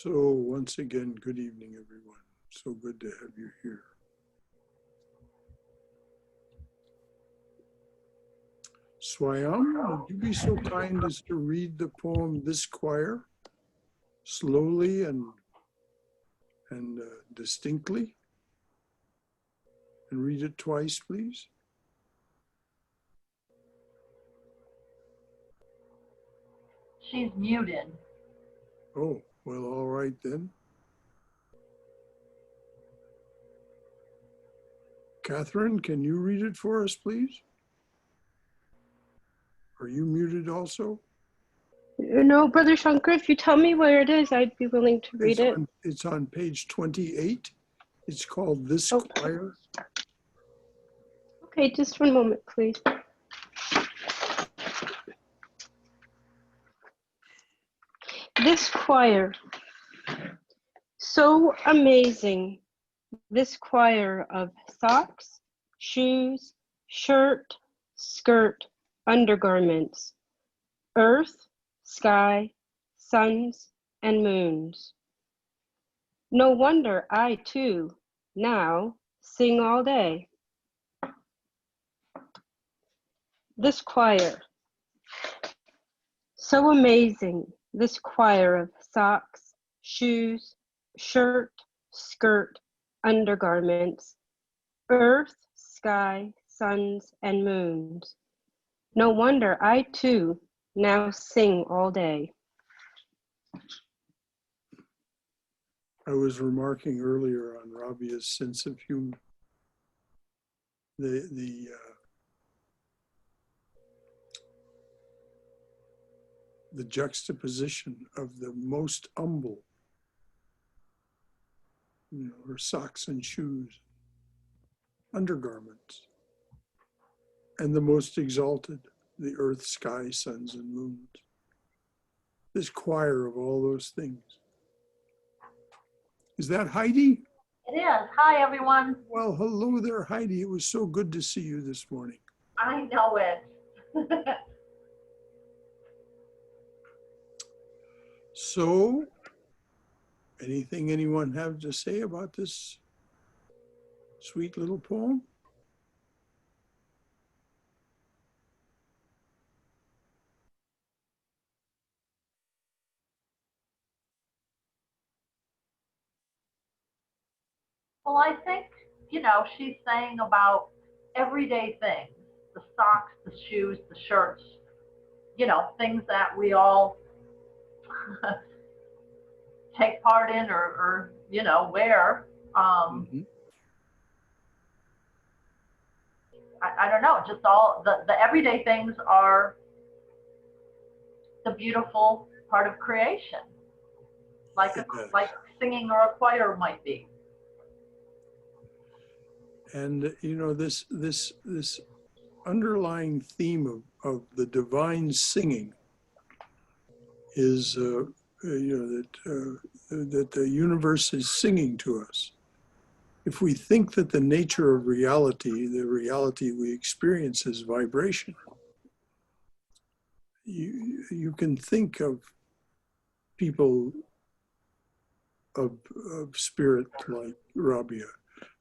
So once again, good evening, everyone. So good to have you here. Swayam, would you be so kind as to read the poem This Choir slowly and distinctly? And read it twice, please. She's muted. Oh, well, all right then. Catherine, can you read it for us, please? Are you muted also? No, Brother Shankar, if you tell me where it is, I'd be willing to read it. It's on page 28. It's called This Choir. Okay, just one moment, please. This choir, so amazing. This choir of socks, shoes, shirt, skirt, undergarments, earth, sky, suns, and moons. No wonder I too now sing all day. This choir, so amazing. This choir of socks, shoes, shirt, skirt, undergarments, earth, sky, suns, and moons. No wonder I too now sing all day. I was remarking earlier on Rabia's sense of humor. The juxtaposition of the most humble, her socks and shoes, undergarments, and the most exalted, the earth, sky, suns, and moons. This choir of all those things. Is that Heidi? It is. Hi, everyone. Well, hello there, Heidi. It was so good to see you this morning. I know it. So, anything anyone have to say about this sweet little poem? Well, I think, she's saying about everyday things, the socks, the shoes, the shirts, things that we all take part in or wear. I don't know, just all the everyday things are the beautiful part of creation, like singing or a choir might be. And this underlying theme of the divine singing is that the universe is singing to us. If we think that the nature of reality, the reality we experience, is vibration, you can think of people of spirit like Rabia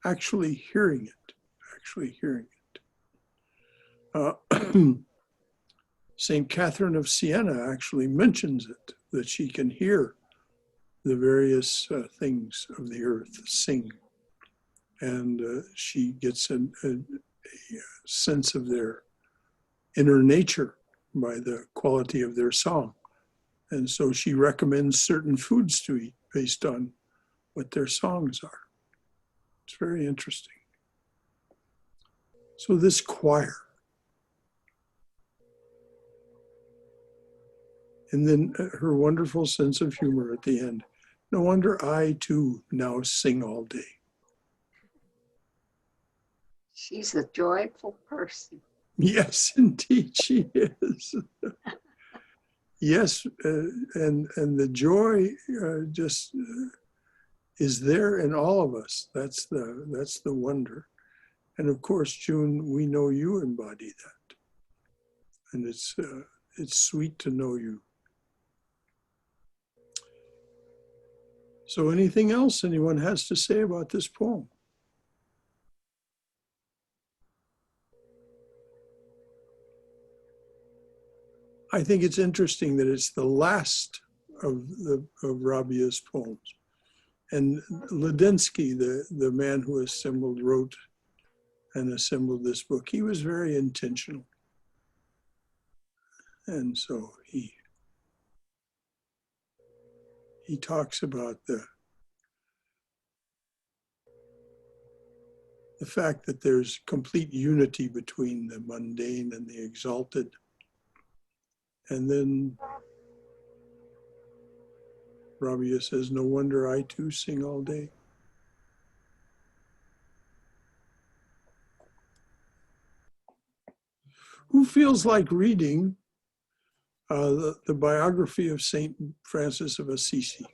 actually hearing it. St. Catherine of Siena actually mentions it, that she can hear the various things of the earth sing. And she gets a sense of their inner nature by the quality of their song. And so she recommends certain foods to eat based on what their songs are. It's very interesting. So this choir, and then her wonderful sense of humor at the end. No wonder I too now sing all day. She's a joyful person. Yes, indeed she is. Yes, and the joy is there in all of us. That's the wonder. And of course, June, we know you embody that, and it's sweet to know you. So anything else anyone has to say about this poem? I think it's interesting that it's the last of Rabia's poems. And Ladinsky, the man who wrote and assembled this book, he was very intentional. And so he talks about the fact that there's complete unity between the mundane and the exalted. And then Rabia says, no wonder I too sing all day. Who feels like reading the biography of Saint Francis of Assisi?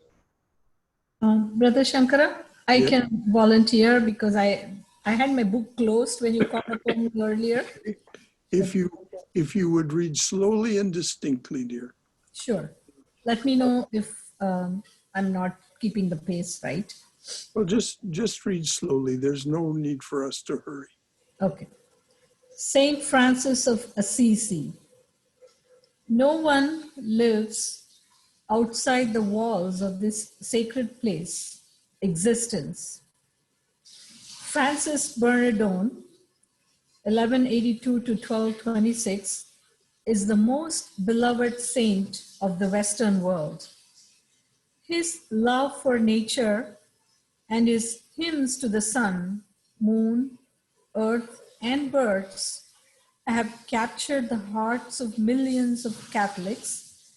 Brother Shankara, I Yeah. can volunteer because I had my book closed when you called upon me earlier. If you would read slowly and distinctly, dear. Sure. Let me know if I'm not keeping the pace right. Well, just read slowly. There's no need for us to hurry. Okay. Saint Francis of Assisi. No one lives outside the walls of this sacred place, existence. Francis Bernardone, 1182 to 1226, is the most beloved saint of the Western world. His love for nature and his hymns to the sun, moon, earth, and birds have captured the hearts of millions of Catholics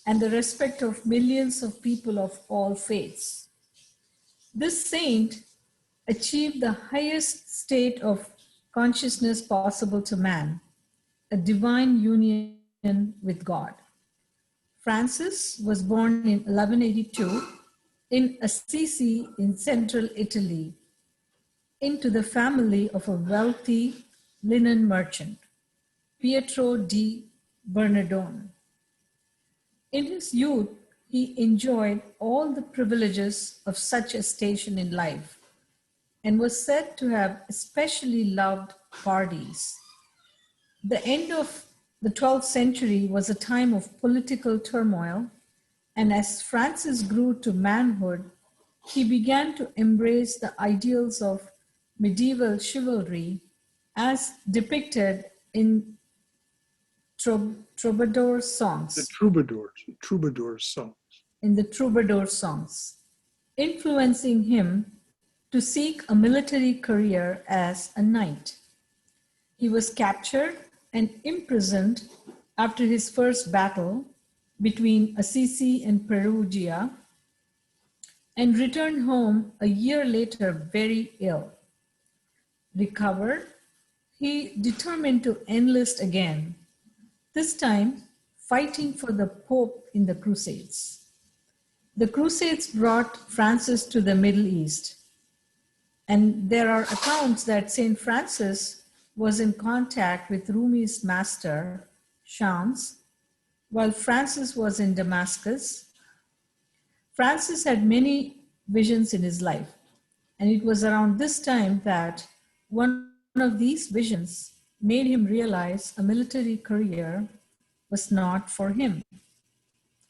and the respect of millions of people of all faiths. This saint achieved the highest state of consciousness possible to man, a divine union with God. Francis was born in 1182 in Assisi in central Italy, into the family of a wealthy linen merchant, Pietro di Bernardone. In his youth, he enjoyed all the privileges of such a station in life and was said to have especially loved parties. The end of the 12th century was a time of political turmoil, and as Francis grew to manhood, he began to embrace the ideals of medieval chivalry as depicted in troubadour songs. The troubadour songs. In the troubadour songs, influencing him to seek a military career as a knight. He was captured and imprisoned after his first battle between Assisi and Perugia and returned home a year later very ill. Recovered, he determined to enlist again, this time fighting for the Pope in the Crusades. The Crusades brought Francis to the Middle East, and there are accounts that Saint Francis was in contact with Rumi's master, Shams, while Francis was in Damascus. Francis had many visions in his life, and it was around this time that one of these visions made him realize a military career was not for him.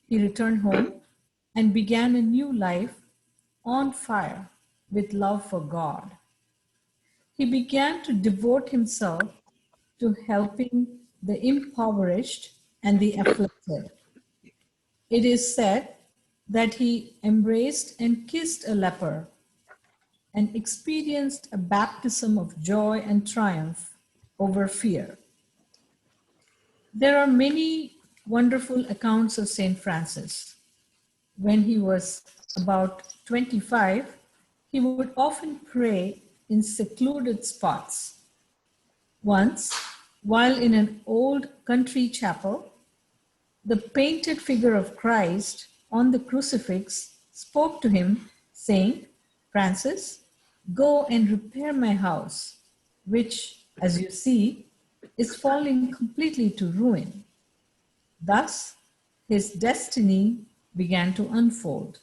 He returned home and began a new life on fire with love for God. He began to devote himself to helping the impoverished and the afflicted. It is said that he embraced and kissed a leper and experienced a baptism of joy and triumph over fear. There are many wonderful accounts of Saint Francis. When he was about 25, he would often pray in secluded spots. Once, while in an old country chapel, the painted figure of Christ on the crucifix spoke to him, saying, "Francis, go and repair my house, which, as you see, is falling completely to ruin." Thus, his destiny began to unfold.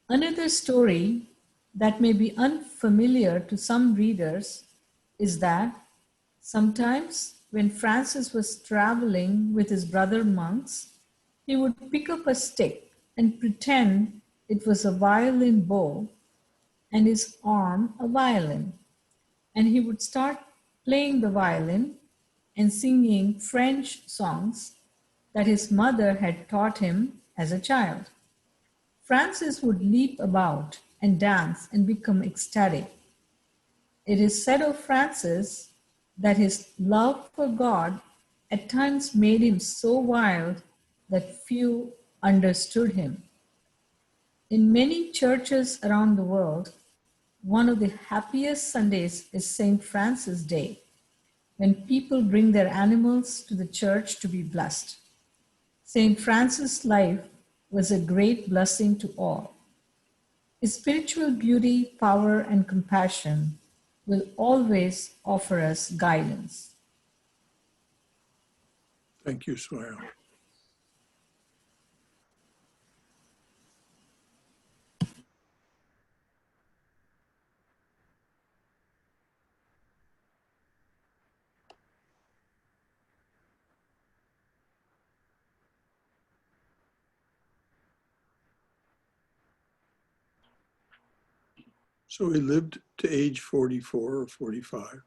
Another story that may be unfamiliar to some readers is that sometimes when Francis was traveling with his brother monks, he would pick up a stick and pretend it was a violin bow and his arm a violin. And he would start playing the violin and singing French songs that his mother had taught him as a child. Francis would leap about and dance and become ecstatic. It is said of Francis that his love for God at times made him so wild that few understood him. In many churches around the world, one of the happiest Sundays is St. Francis Day, when people bring their animals to the church to be blessed. St. Francis' life was a great blessing to all. His spiritual beauty, power, and compassion will always offer us guidance. Thank you, Sohail. So he lived to age 44 or 45.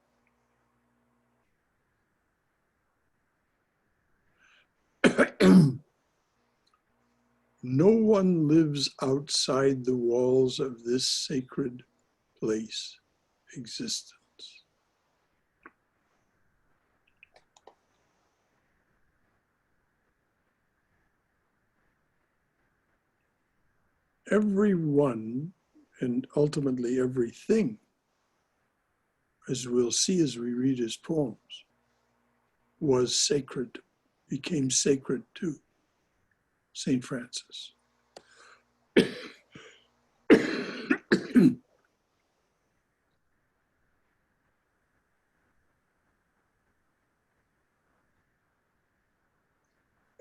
No one lives outside the walls of this sacred place existence. Everyone, and ultimately everything, as we'll see as we read his poems, was sacred, became sacred to St. Francis.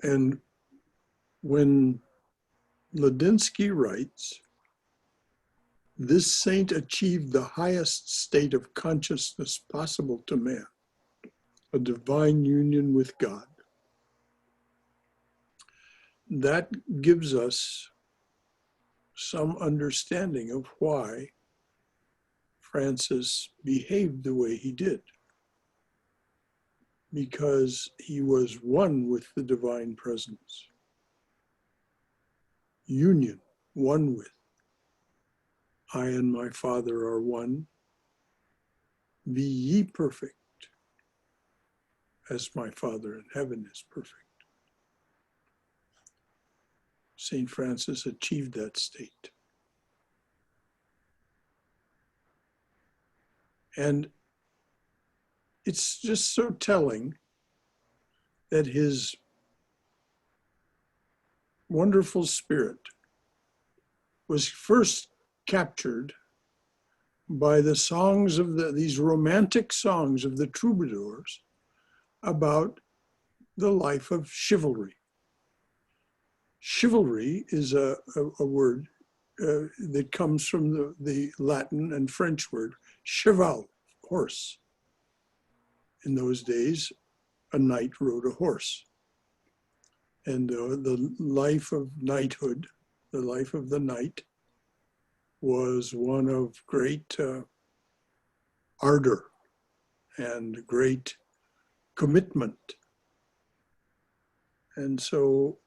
And when Ladinsky writes, this saint achieved the highest state of consciousness possible to man, a divine union with God. That gives us some understanding of why Francis behaved the way he did, because he was one with the divine presence. Union, one with. I and my Father are one. Be ye perfect, as my Father in heaven is perfect. St. Francis achieved that state. And it's just so telling that his wonderful spirit was first captured by the songs of these romantic songs of the troubadours about the life of chivalry. Chivalry is a word that comes from the Latin and French word cheval, horse. In those days, a knight rode a horse. And the life of knighthood, the life of the knight, was one of great ardor and great commitment. And so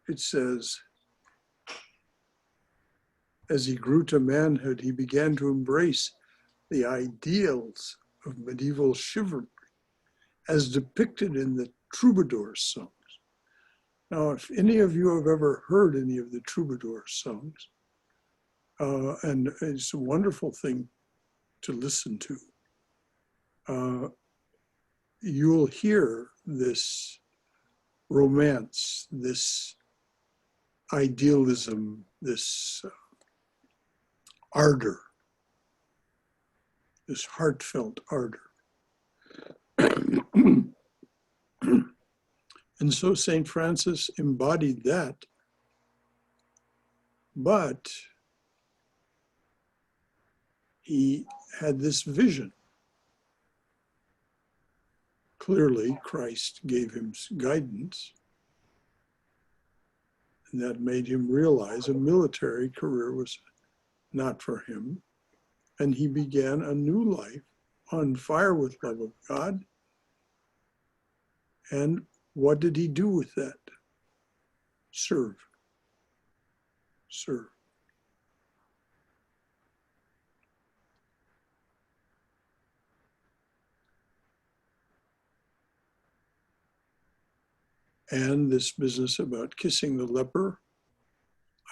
it says, as he grew to manhood, he began to embrace the ideals of medieval chivalry as depicted in the troubadour songs. Now, if any of you have ever heard any of the troubadour songs, and it's a wonderful thing to listen to, you'll hear this romance, this idealism, this ardor, this heartfelt ardor. And so St. Francis embodied that But he had this vision. Clearly, Christ gave him guidance, and that made him realize a military career was not for him. And he began a new life on fire with love of God. And what did he do with that? Serve. Serve. And this business about kissing the leper,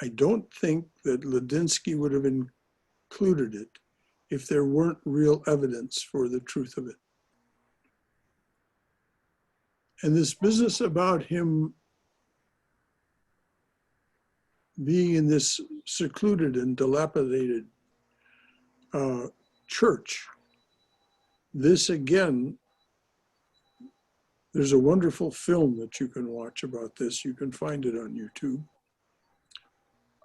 I don't think that Ladinsky would have included it if there weren't real evidence for the truth of it. And this business about him being in this secluded and dilapidated church, this again, there's a wonderful film that you can watch about this. You can find it on YouTube,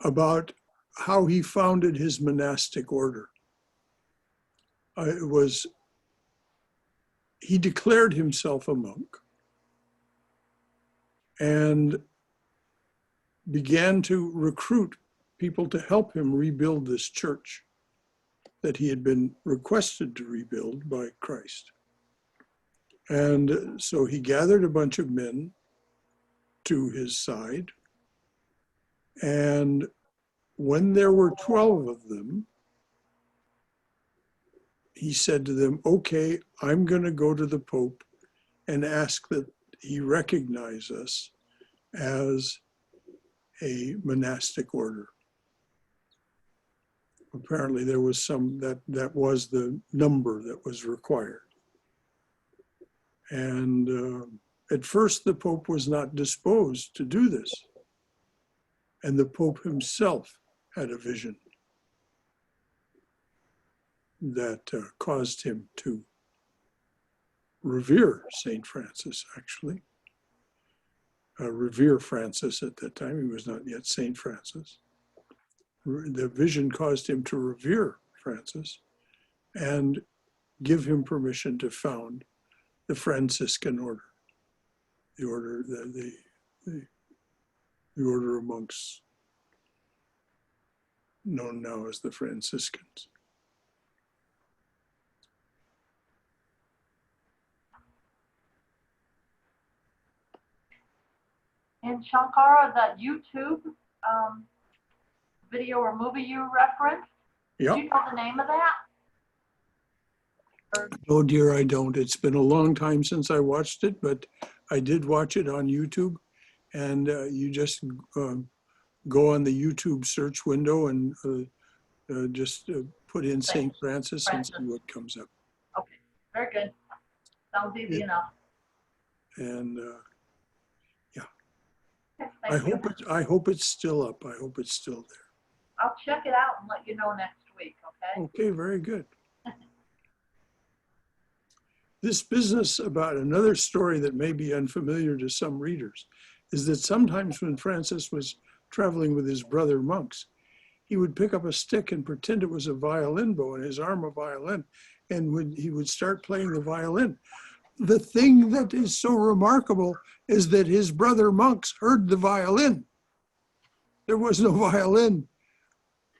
about how he founded his monastic order. He declared himself a monk and began to recruit people to help him rebuild this church that he had been requested to rebuild by Christ. And so he gathered a bunch of men to his side. And when there were 12 of them, he said to them, okay, I'm going to go to the Pope and ask that he recognize us as a monastic order. Apparently there was that was the number that was required. And at first the Pope was not disposed to do this. And the Pope himself had a vision that caused him to revere St. Francis, actually. Revere Francis at that time. He was not yet St. Francis. The vision caused him to revere Francis and give him permission to found the Franciscan order, the order, the order of monks known now as the Franciscans. And Shankara, that YouTube video or movie you referenced, Yeah. do you know the name of that? Or, Oh dear, I don't. It's been a long time since I watched it, but I did watch it on YouTube. And you just go on the YouTube search window and just put in St. Francis and see what comes up. okay, very good. Sounds easy enough. And Okay, thank you. I hope it's still up. I hope it's still there. I'll check it out and let you know next week, okay? Okay, very good. This business about another story that may be unfamiliar to some readers is that sometimes when Francis was traveling with his brother monks, he would pick up a stick and pretend it was a violin bow and his arm a violin, and he would start playing the violin. The thing that is so remarkable is that his brother monks heard the violin. There was no violin.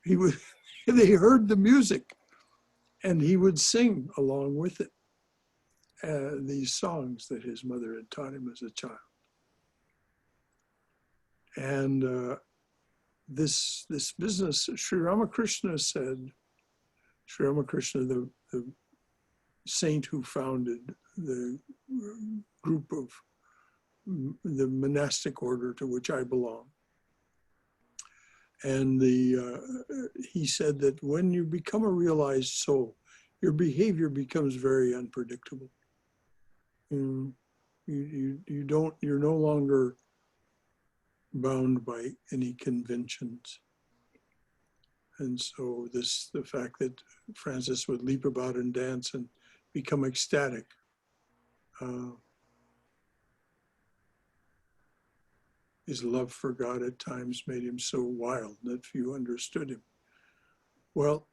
They heard the music, and he would sing along with it these songs that his mother had taught him as a child. And this business, Sri Ramakrishna said, Sri Ramakrishna, the saint who founded the group of the monastic order to which I belong. And he said that when you become a realized soul, your behavior becomes very unpredictable. You're no longer bound by any conventions. And so the fact that Francis would leap about and dance and become ecstatic His love for God at times made him so wild that few understood him. Well,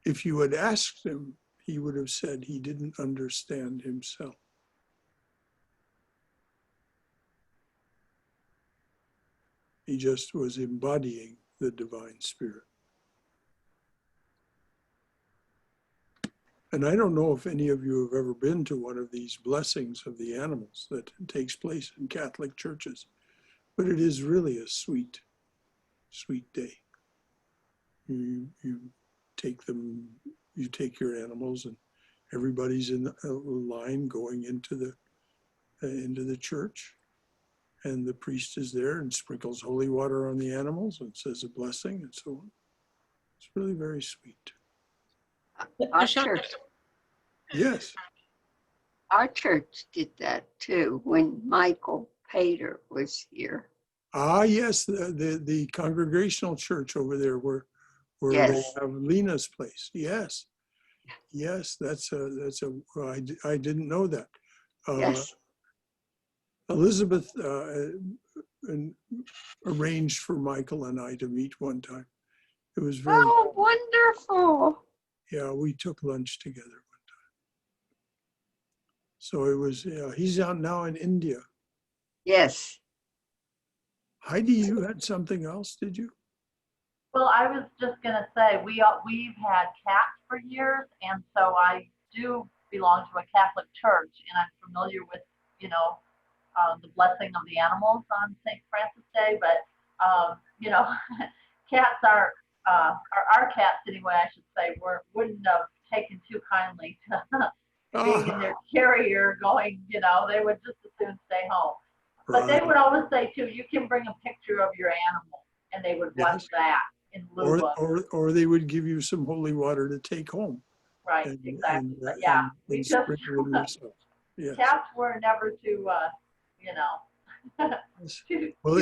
if you had asked him, he would have said he didn't understand himself. He just was embodying the divine spirit. And I don't know if any of you have ever been to one of these blessings of the animals that takes place in Catholic churches, but it is really a sweet, sweet day. You take them, you take your animals, and everybody's in a line going into the church, and the priest is there and sprinkles holy water on the animals and says a blessing and so on. It's really very sweet. Our church, Yes. our church did that too when Michael Pater was here. Ah, yes, the congregational church over there where they Yes. have Lena's place. Yes, yes, I didn't know that. Yes. Elizabeth arranged for Michael and I to meet one time. It was very, Oh, wonderful. yeah, we took lunch together one time. So it was, he's out now in India. Yes. Heidi, you had something else, did you? Well, I was just gonna say we've had cats for years, and so I do belong to a Catholic church, and I'm familiar with the blessing of the animals on St. Francis Day. But cats are our cats anyway. I should say wouldn't have taken too kindly to being in their carrier going. They would just as soon stay home. But they would always say too, you can bring a picture of your animal, and they would bless that in lieu of. Or they would give you some holy water to take home. Right, exactly. But yeah, we just sprinkle it yourself. Yes. cats were never too, Well,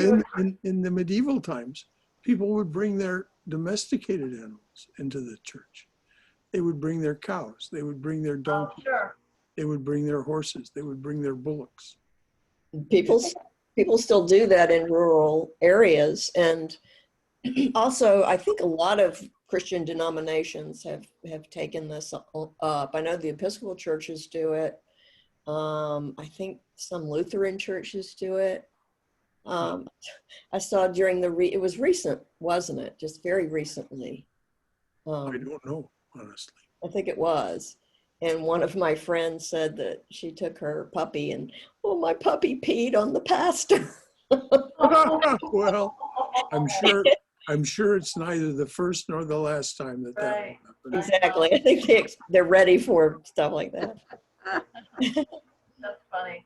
in the medieval times, people would bring their domesticated animals into the church. They would bring their cows. They would bring their donkeys. Sure. They would bring their horses. They would bring their bullocks. People still do that in rural areas, and also I think a lot of Christian denominations have taken this up. I know the Episcopal churches do it. I think some Lutheran churches do it. I saw during it was recent, wasn't it? Just very recently. I don't know, honestly. I think it was. And one of my friends said that she took her puppy and, oh, my puppy peed on the pastor. Well, I'm sure it's neither the first nor the last time that Right. will happen. Exactly. I think they're ready for stuff like that. That's funny.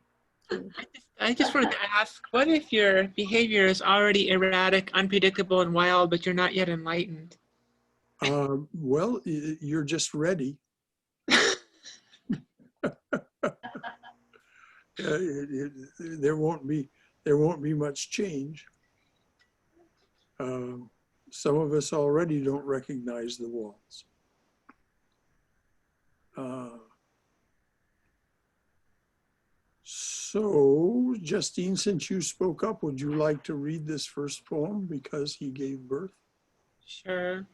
I just wanted to ask, what if your behavior is already erratic, unpredictable, and wild, but you're not yet enlightened? Well, you're just ready. There won't be much change. Some of us already don't recognize the walls. So, Justine, since you spoke up, would you like to read this first poem, Because He Gave Birth? Sure.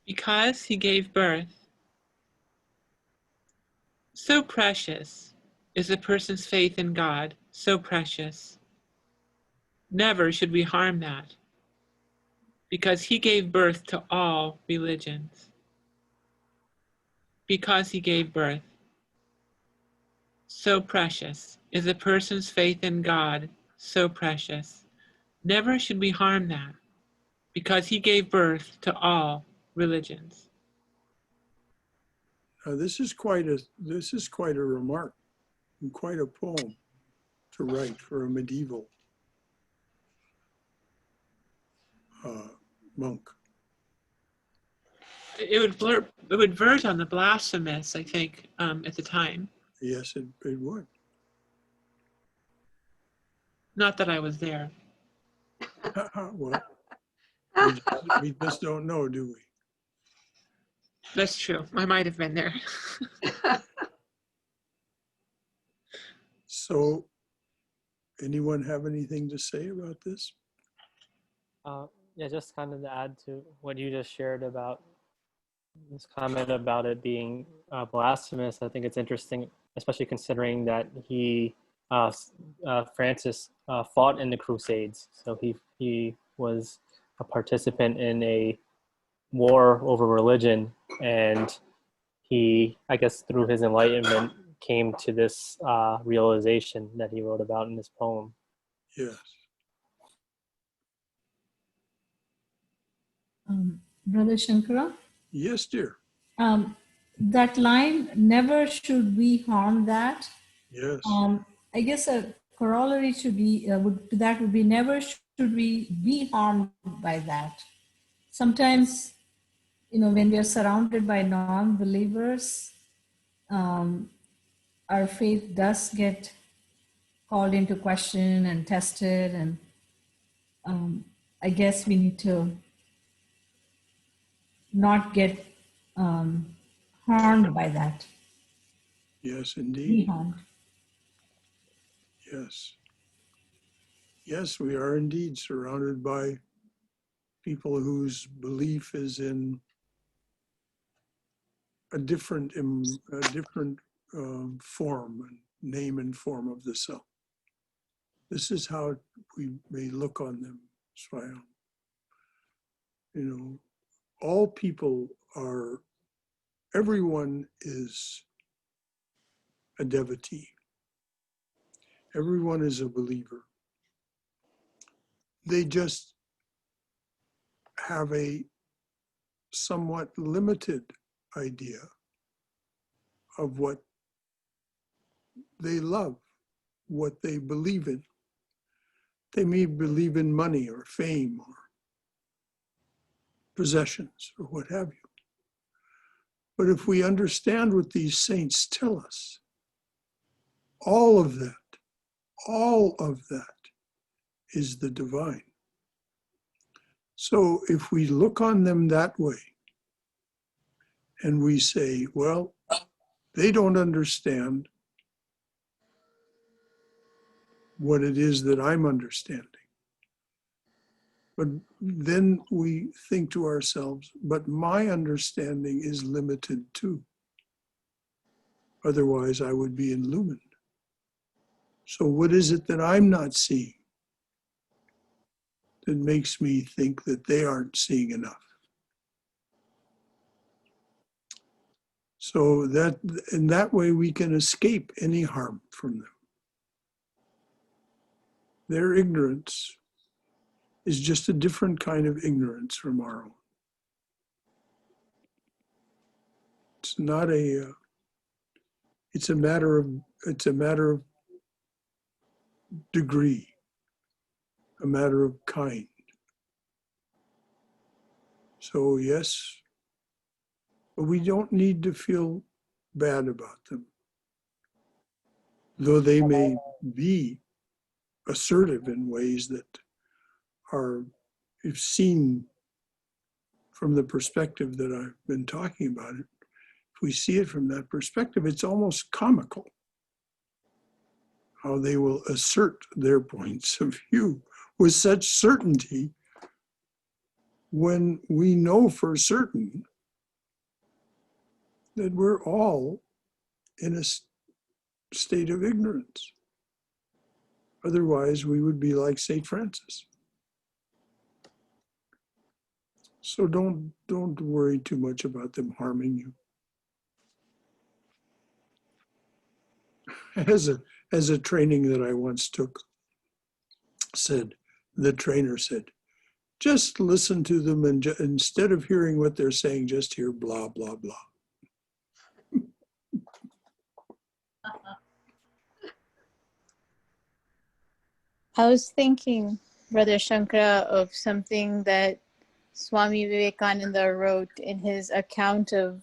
Because he gave birth. So precious is a person's faith in God, so precious. Never should we harm that, because he gave birth to all religions. Because he gave birth. So precious is a person's faith in God, so precious. Never should we harm that, because he gave birth to all religions. This is quite a remark and quite a poem to write for a medieval monk. It would verge on the blasphemous, I think, at the time. Yes, it would. Not that I was there. Well, we just don't know, do we? That's true. I might have been there. So, anyone have anything to say about this? Yeah, just kind of to add to what you just shared about this comment about it being blasphemous. I think it's interesting, especially considering that Francis, fought in the Crusades. So he was a participant in a war over religion, and he, I guess, through his enlightenment, came to this realization that he wrote about in this poem. Yes. Brother Shankara, Yes, dear. that line, never should we harm that. Yes. I guess a corollary should be, would be never should we be harmed by that. Sometimes, when we are surrounded by non-believers, our faith does get called into question and tested, and I guess we need to not get harmed by that. Yes, Be indeed. harmed. Yes. Yes, we are indeed surrounded by people whose belief is in a different form, name and form of the self. This is how we may look on them, Swayam. All people are, everyone is a devotee. Everyone is a believer. They just have a somewhat limited idea of what they love, what they believe in. They may believe in money or fame or possessions or what have you. But if we understand what these saints tell us, all of that is the divine. So if we look on them that way and we say, well, they don't understand what it is that I'm understanding. But then we think to ourselves, but my understanding is limited too. Otherwise, I would be illumined. So what is it that I'm not seeing that makes me think that they aren't seeing enough? So that in that way we can escape any harm from them. Their ignorance is just a different kind of ignorance from our own. It's not a. It's a matter of degree, a matter of kind. So yes, but we don't need to feel bad about them, though they may be assertive in ways that are, if seen from the perspective that I've been talking about it, if we see it from that perspective, it's almost comical how they will assert their points of view with such certainty when we know for certain that we're all in a state of ignorance. Otherwise, we would be like St. Francis. So don't worry too much about them harming you. As a training that I once took the trainer said, just listen to them and instead of hearing what they're saying, just hear blah, blah, blah. I was thinking, Brother Shankara, of something that Swami Vivekananda wrote in his account of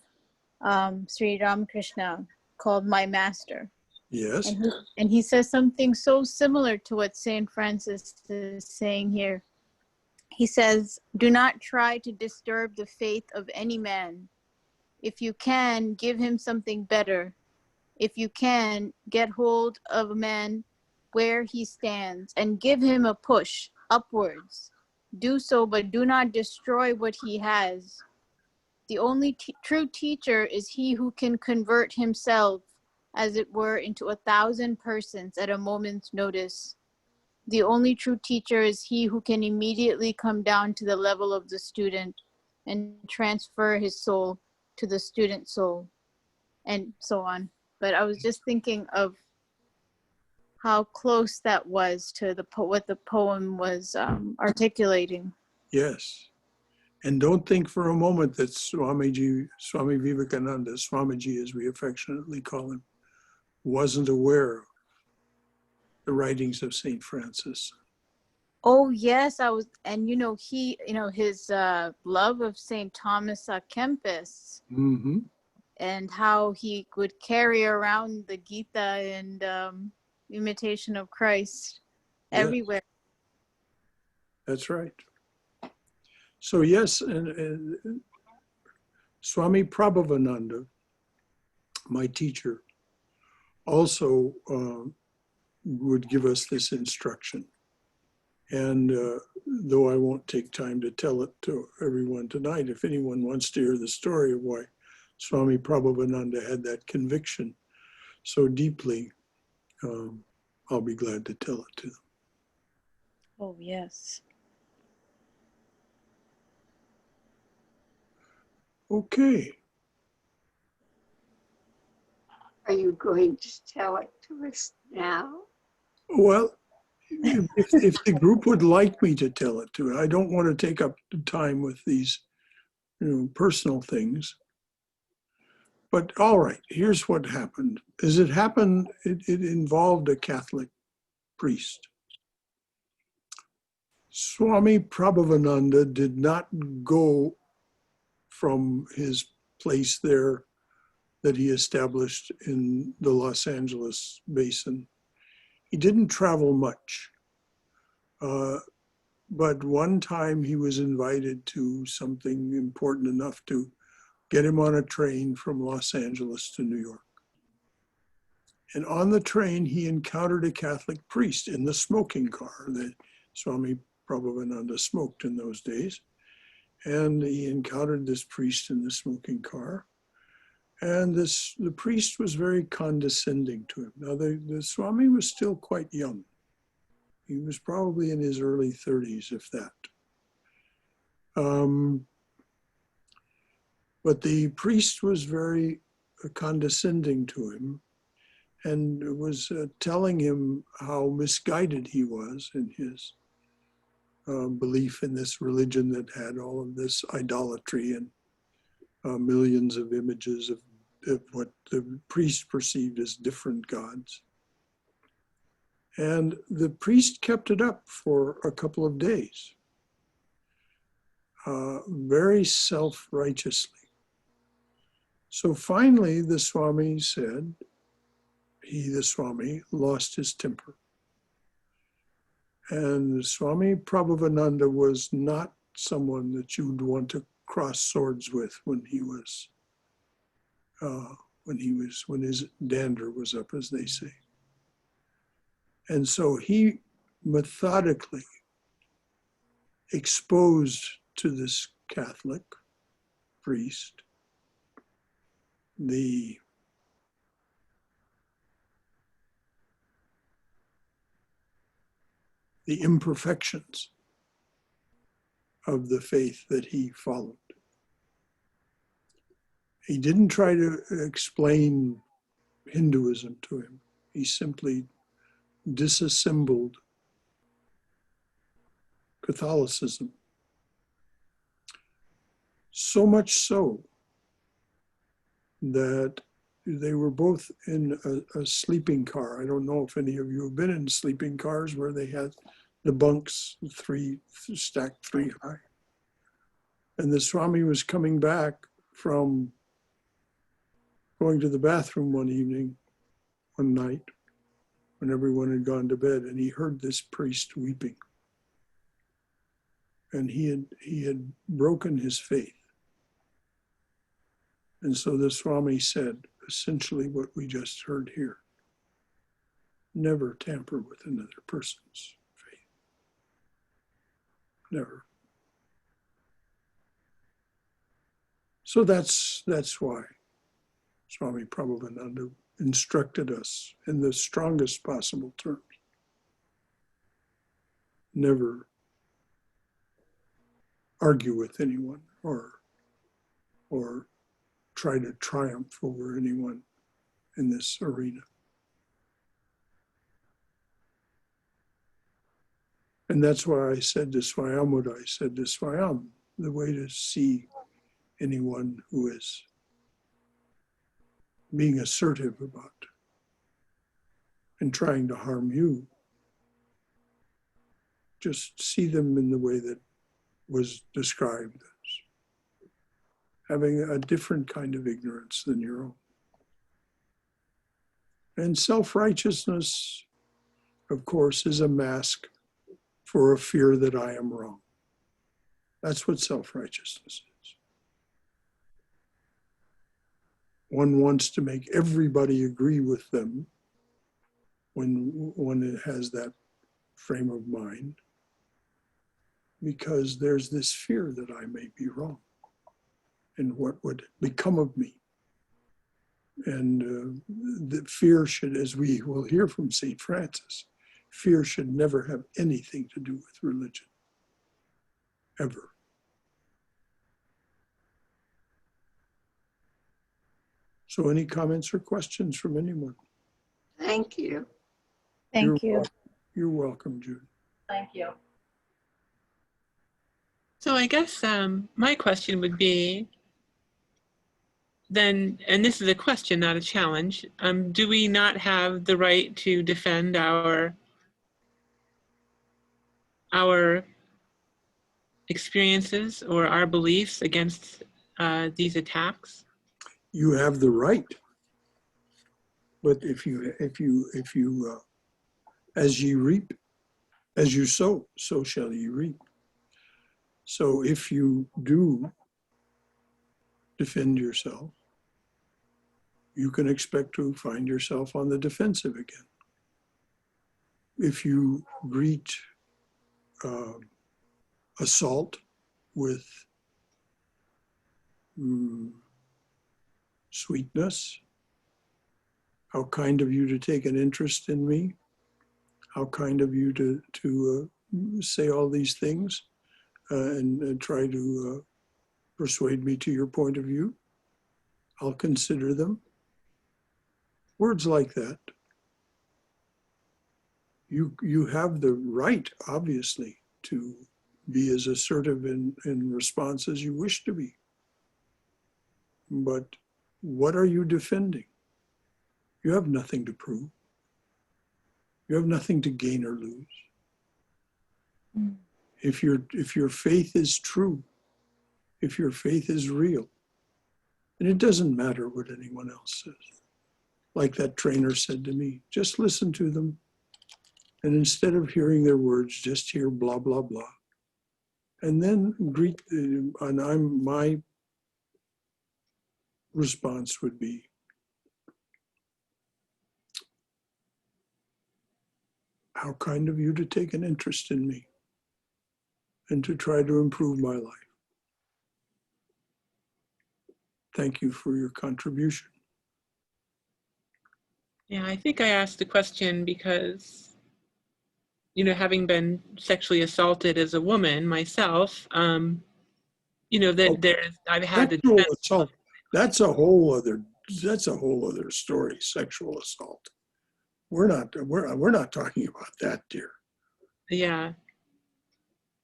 Sri Ramakrishna called My Master. Yes. And he says something so similar to what St. Francis is saying here. He says, do not try to disturb the faith of any man. If you can, give him something better. if you can, get hold of a man where he stands and give him a push upwards. Do so, but do not destroy what he has. The only true teacher is he who can convert himself, as it were, into 1,000 persons at a moment's notice. The only true teacher is he who can immediately come down to the level of the student and transfer his soul to the student's soul, and so on. But I was just thinking of how close that was to what the poem was articulating. Yes. And don't think for a moment that Swami Vivekananda, Swamiji as we affectionately call him, wasn't aware of the writings of St. Francis. Oh yes, I was, and his love of Saint Thomas à Kempis, Mm-hmm. and how he would carry around the Gita and Imitation of Christ everywhere. That's right. So yes, and Swami Prabhavananda, my teacher, also would give us this instruction. And though I won't take time to tell it to everyone tonight, if anyone wants to hear the story of why Swami Prabhavananda had that conviction so deeply, I'll be glad to tell it to them. Oh yes. Okay. Are you going to tell it to us now? Well, if the group would like me to tell it to it, I don't want to take up the time with these, personal things. But all right, here's what happened. As it happened, it involved a Catholic priest. Swami Prabhavananda did not go from his place there that he established in the Los Angeles basin. He didn't travel much. But one time he was invited to something important enough to get him on a train from Los Angeles to New York. And on the train, he encountered a Catholic priest in the smoking car that Swami Prabhavananda smoked in those days. And he encountered this priest in the smoking car. And the priest was very condescending to him. Now, the Swami was still quite young. He was probably in his early 30s, if that. But the priest was very condescending to him and was telling him how misguided he was in his belief in this religion that had all of this idolatry and millions of images of what the priest perceived as different gods. And the priest kept it up for a couple of days, very self-righteously. So finally, the Swami said, the Swami, lost his temper. And Swami Prabhavananda was not someone that you would want to cross swords with when his dander was up, as they say. And so he methodically exposed to this Catholic priest the imperfections of the faith that he followed. He didn't try to explain Hinduism to him. He simply disassembled Catholicism. So much so that they were both in a sleeping car. I don't know if any of you have been in sleeping cars where they had the bunks stacked three high. And the Swami was coming back from going to the bathroom one night, when everyone had gone to bed, and he heard this priest weeping. And he had broken his faith. And so the Swami said, essentially what we just heard here. Never tamper with another person's faith. Never. So that's why Swami Prabhupada instructed us in the strongest possible terms. Never argue with anyone or try to triumph over anyone in this arena. And that's why I said to Swayam what I said to Swayam. The way to see anyone who is being assertive about and trying to harm you, just see them in the way that was described as having a different kind of ignorance than your own. And self-righteousness, of course, is a mask for a fear that I am wrong. That's what self-righteousness is. One wants to make everybody agree with them when one has that frame of mind, because there's this fear that I may be wrong and what would become of me. And the fear should, as we will hear from St. Francis, fear should never have anything to do with religion, ever. So any comments or questions from anyone? Thank you. Thank you. You're welcome, Jude. Thank you. So I guess my question would be then, and this is a question, not a challenge, do we not have the right to defend our experiences or our beliefs against these attacks? You have the right, but if you as ye reap, as you sow, so shall ye reap. So if you do defend yourself, you can expect to find yourself on the defensive again. If you greet assault with sweetness, how kind of you to take an interest in me, how kind of you to say all these things and try to persuade me to your point of view, I'll consider them. Words like that. You have the right, obviously, to be as assertive in response as you wish to be. But what are you defending? You have nothing to prove. You have nothing to gain or lose. Mm. If your faith is true, if your faith is real, and it doesn't matter what anyone else says. Like that trainer said to me, just listen to them. And instead of hearing their words, just hear blah, blah, blah. And then greet, and my response would be, how kind of you to take an interest in me and to try to improve my life. Thank you for your contribution. Yeah, I think I asked the question because, you know, having been sexually assaulted as a woman myself, you know, I've had the Sexual defense. assault, that's a whole other story, sexual assault. We're not talking about that, dear. Yeah.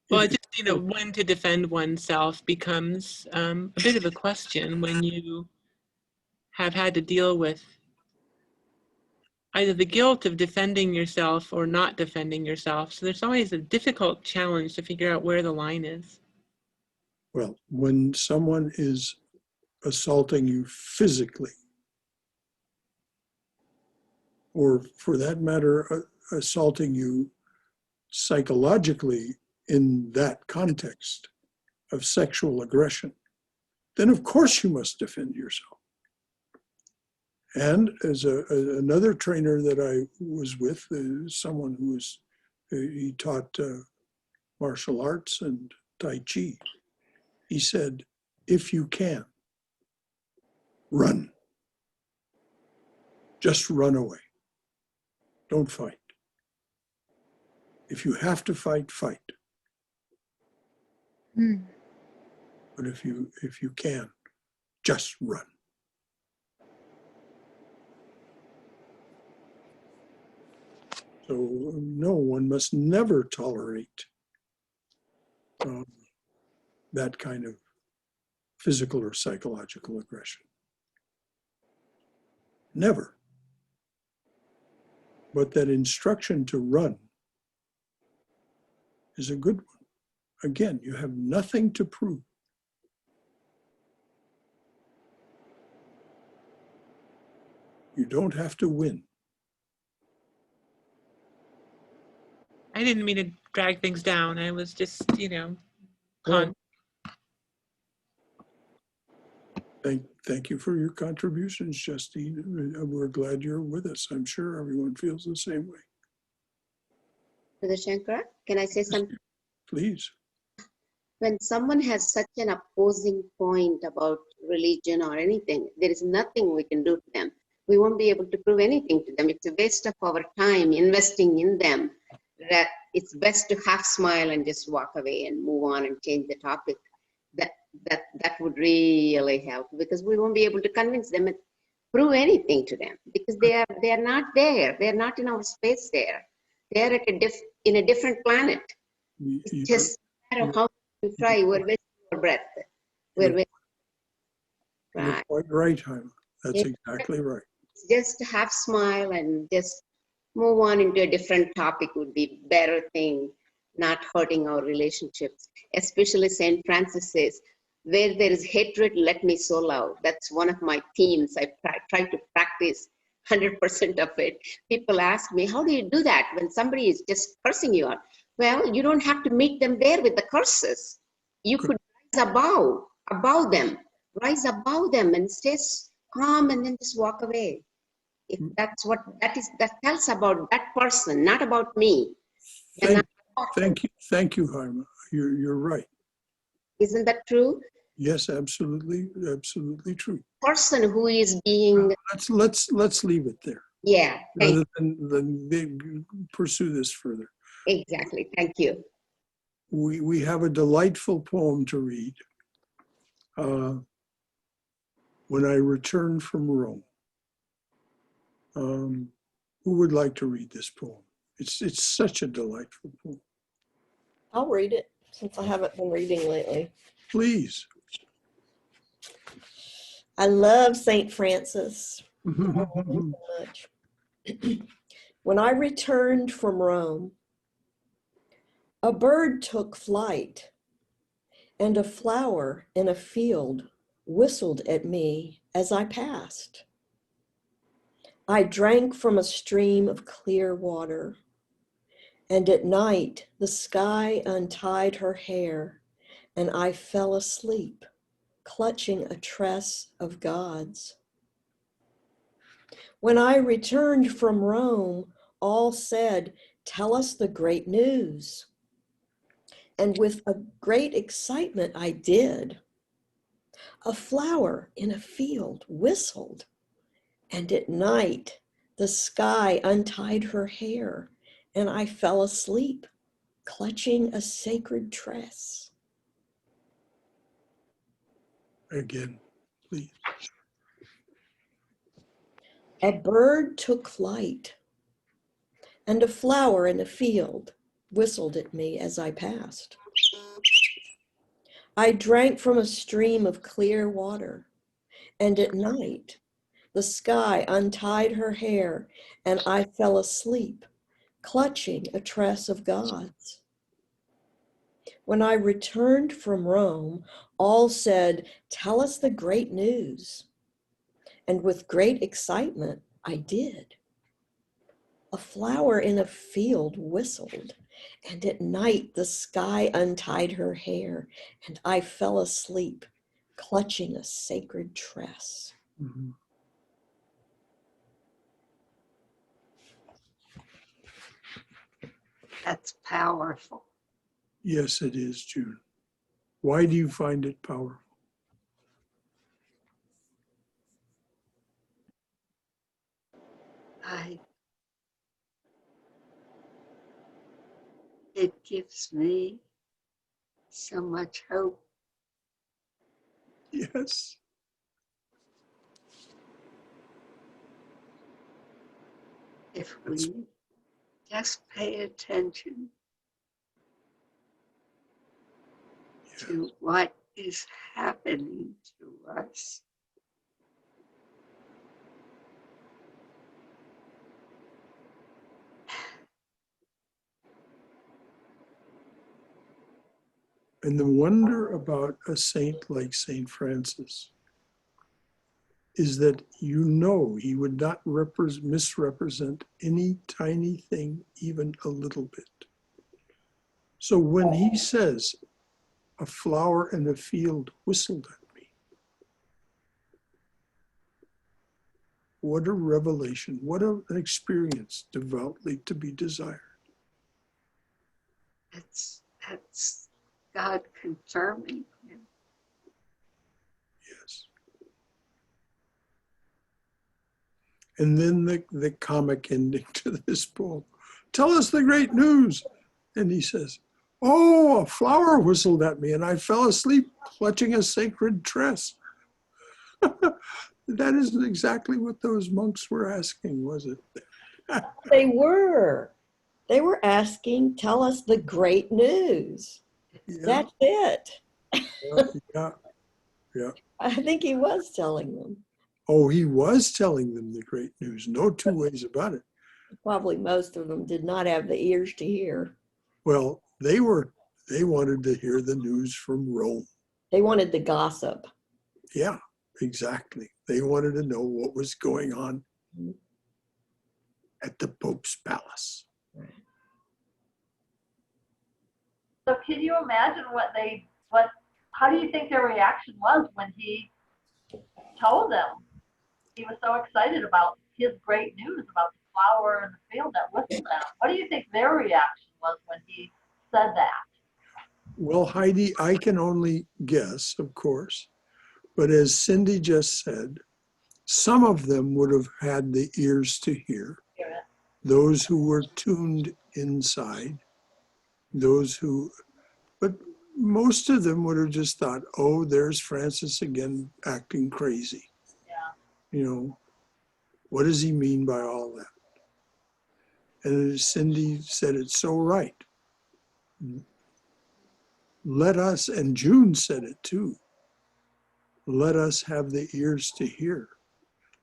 Well, just, you know, when to defend oneself becomes a bit of a question when you have had to deal with either the guilt of defending yourself or not defending yourself. So there's always a difficult challenge to figure out where the line is. Well, when someone is assaulting you physically, or for that matter, assaulting you psychologically in that context of sexual aggression, then of course you must defend yourself. And as another trainer that I was with, someone who was, he taught martial arts and Tai Chi. He said, if you can, run. Just run away. Don't fight. If you have to fight, fight. But if you can, just run. So no, one must never tolerate that kind of physical or psychological aggression. Never. But that instruction to run is a good one. Again, you have nothing to prove. You don't have to win. I didn't mean to drag things down. I was just, you know, Well, thank you for your contributions, Justine. We're glad you're with us. I'm sure everyone feels the same way. Brother Shankar, can I say something? Please. When someone has such an opposing point about religion or anything, there is nothing we can do to them. We won't be able to prove anything to them. It's a waste of our time investing in them. That it's best to half smile and just walk away and move on and change the topic. That would really help, because we won't be able to convince them and prove anything to them, because they are not there. They're not in our space there. They're at in a different planet. It's just a matter of how you try. We're wasting our breath. We're wasting. You're Right. quite right, Jaime. That's exactly right. Just to half smile and just move on into a different topic would be better thing, not hurting our relationships. Especially St. Francis says, where there is hatred, let me sow love. That's one of my themes. I try to practice 100% of it. People ask me, how do you do that when somebody is just cursing you out? Well, you don't have to meet them there with the curses. You could rise above them, and stay calm and then just walk away. If that's what that tells about that person, not about me. Thank you, Jaime. You're right. Isn't that true? Yes, absolutely true. Person who is being. Let's leave it there. Yeah. Rather than pursue this further. Exactly. Thank you. We have a delightful poem to read. When I returned from Rome. Who would like to read this poem? It's such a delightful poem. I'll read it since I haven't been reading lately. Please. I love St. Francis so much. When I returned from Rome, a bird took flight, and a flower in a field whistled at me as I passed. I drank from a stream of clear water, and at night the sky untied her hair, and I fell asleep, clutching a tress of gods. When I returned from Rome, all said, "Tell us the great news." And with a great excitement I did. A flower in a field whistled, and at night the sky untied her hair, and I fell asleep, clutching a sacred tress. Again, please. A bird took flight, and a flower in a field whistled at me as I passed. I drank from a stream of clear water, and at night the sky untied her hair, and I fell asleep, clutching a tress of gods. When I returned from Rome, all said, "Tell us the great news." And with great excitement, I did. A flower in a field whistled, and at night the sky untied her hair, and I fell asleep, clutching a sacred tress. Mm-hmm. That's powerful. Yes, it is, June. Why do you find it powerful? It gives me so much hope. Yes. If we just pay attention to what is happening to us. And the wonder about a saint like Saint Francis is that you know he would not misrepresent any tiny thing, even a little bit. So when he says, a flower in a field whistled at me, what a revelation, what an experience devoutly to be desired. That's God confirming him. Yes. And then the comic ending to this poem. Tell us the great news. And he says, oh, a flower whistled at me and I fell asleep clutching a sacred tress. That isn't exactly what those monks were asking, was it? They were. They were asking, tell us the great news. Yeah. That's it. Yeah. Yeah. I think he was telling them. Oh, he was telling them the great news. No two ways about it. Probably most of them did not have the ears to hear. Well, they wanted to hear the news from Rome. They wanted the gossip. Yeah, exactly. They wanted to know what was going on at the Pope's palace. So can you imagine how do you think their reaction was when he told them? He was so excited about his great news about the flower in the field that whistled at him. What do you think their reaction was when he said that? Well, Heidi, I can only guess, of course, but as Cindy just said, some of them would have had the ears to hear. Those who were tuned inside, but most of them would have just thought, oh, there's Francis again acting crazy. Yeah. You know, what does he mean by all that? And as Cindy said it so right. Let us, and June said it too, let us have the ears to hear.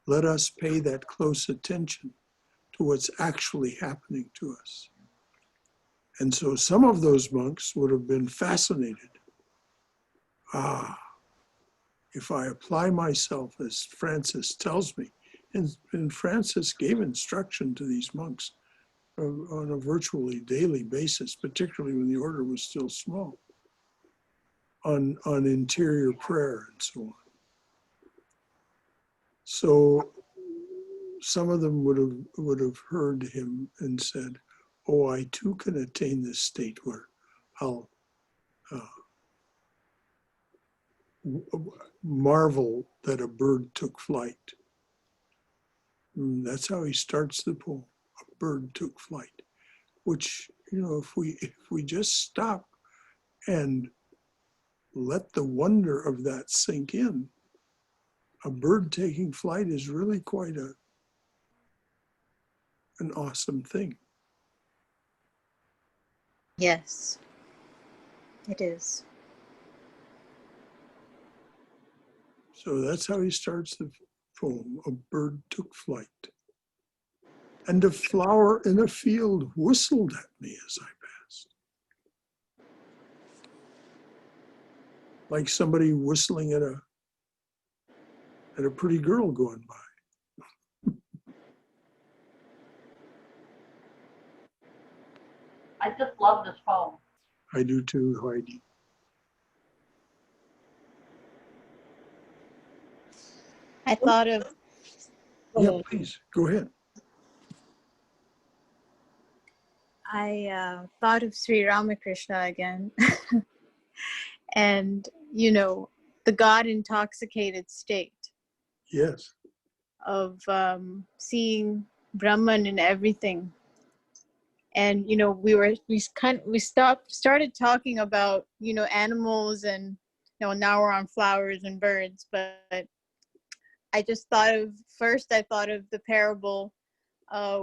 Let us pay that close attention to what's actually happening to us. And so some of those monks would have been fascinated. Ah, if I apply myself as Francis tells me, and Francis gave instruction to these monks on a virtually daily basis, particularly when the order was still small, on interior prayer and so on. So some of them would have heard him and said, oh, I too can attain this state where I'll marvel that a bird took flight. And that's how he starts the poem. A bird took flight, which, you know, if we just stop and let the wonder of that sink in, a bird taking flight is really quite an awesome thing. Yes, it is. So that's how he starts the poem. A bird took flight. And a flower in a field whistled at me as I passed. Like somebody whistling at a pretty girl going by. I just love this poem. I do too, Heidi. I thought of Yeah, please, go ahead. I thought of Sri Ramakrishna again. And, you know, the God intoxicated state Yes. of seeing Brahman in everything. And, you know, we started talking about, you know, animals, and, you know, now we're on flowers and birds. But I thought of the parable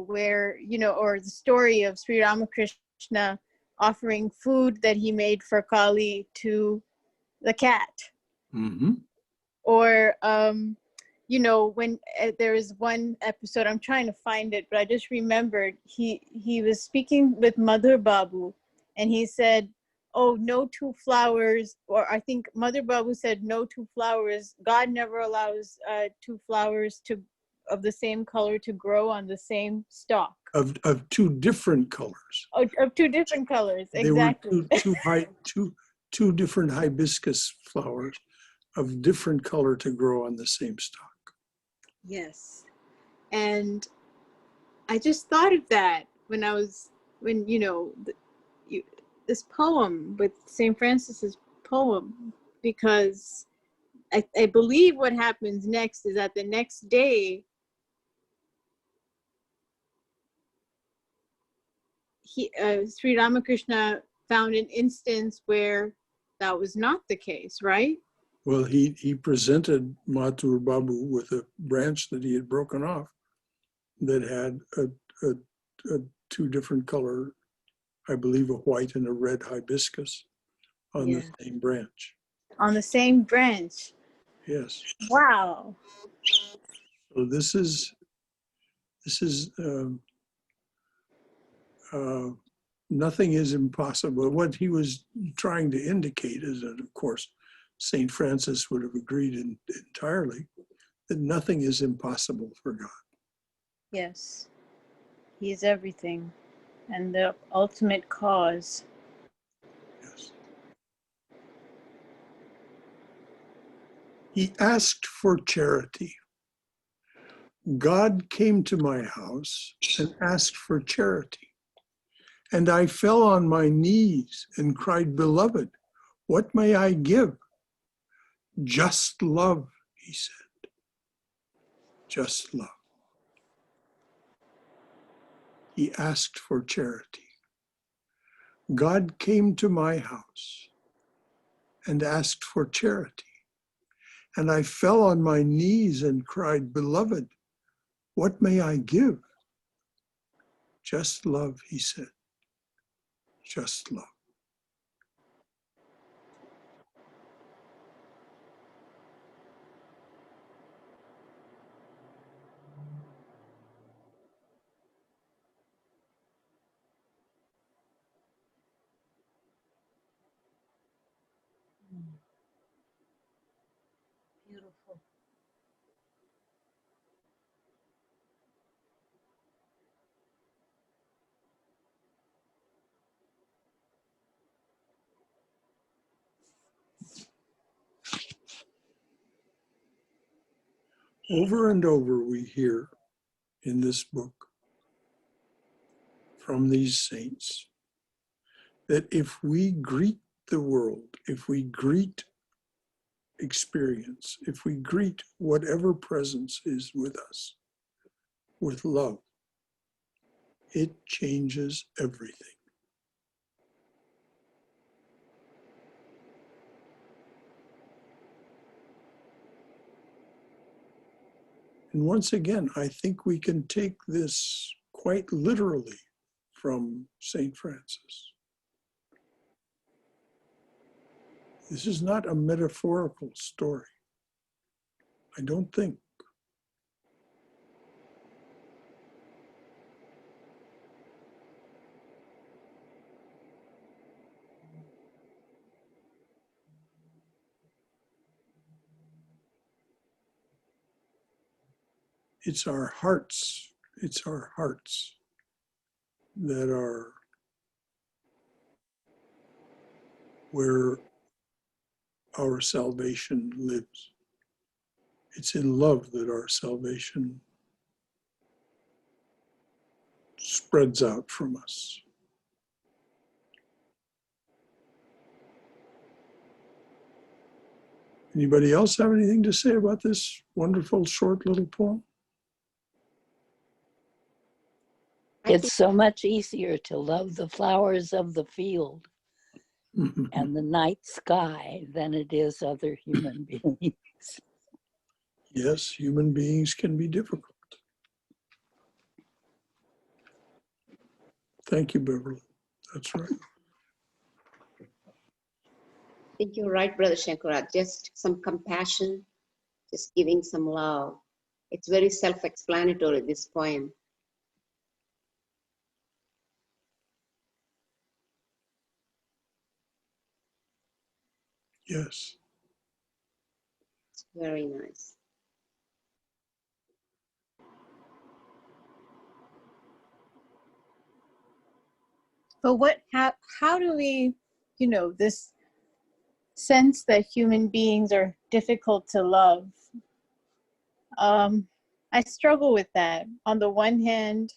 where, you know, or the story of Sri Ramakrishna offering food that he made for Kali to the cat. Mm-hmm. Or, you know, when there is one episode, I'm trying to find it, but I just remembered he was speaking with Madhur Babu, and he said, oh, no two flowers, or I think Mother Babu said, no two flowers. God never allows two flowers of the same color to grow on the same stalk. Of two different colors. Oh, of two different colors, They exactly. were two different hibiscus flowers of different color to grow on the same stalk. Yes. And I just thought of that when you know, this poem with St. Francis's poem, because I believe what happens next is that the next day Sri Ramakrishna found an instance where that was not the case, right? Well, he presented Mathur Babu with a branch that he had broken off that had a two different color, I believe a white and a red hibiscus on the same branch. On the same branch. Yes. Wow. So this is nothing is impossible. What he was trying to indicate is that, of course, St. Francis would have agreed entirely that nothing is impossible for God. Yes. He is everything and the ultimate cause. Yes. He asked for charity. God came to my house and asked for charity. And I fell on my knees and cried, Beloved, what may I give? Just love, he said. Just love. He asked for charity. God came to my house and asked for charity. And I fell on my knees and cried, Beloved, what may I give? Just love, he said. Just love. Beautiful. Over and over we hear in this book from these saints that if we greet the world, if we greet experience, if we greet whatever presence is with us with love, it changes everything. And once again, I think we can take this quite literally from St. Francis. This is not a metaphorical story. I don't think. It's our hearts that are where our salvation lives. It's in love that our salvation spreads out from us. Anybody else have anything to say about this wonderful short little poem? think It's so much easier to love the flowers of the field Mhm. and the night sky than it is other human beings. Yes, human beings can be difficult. Thank you, Beverly. That's right. I think you're right, Brother Shankara. Just some compassion, just giving some love. It's very self-explanatory, this poem. Yes. It's very nice. But how do we, this sense that human beings are difficult to love? I struggle with that. On the one hand,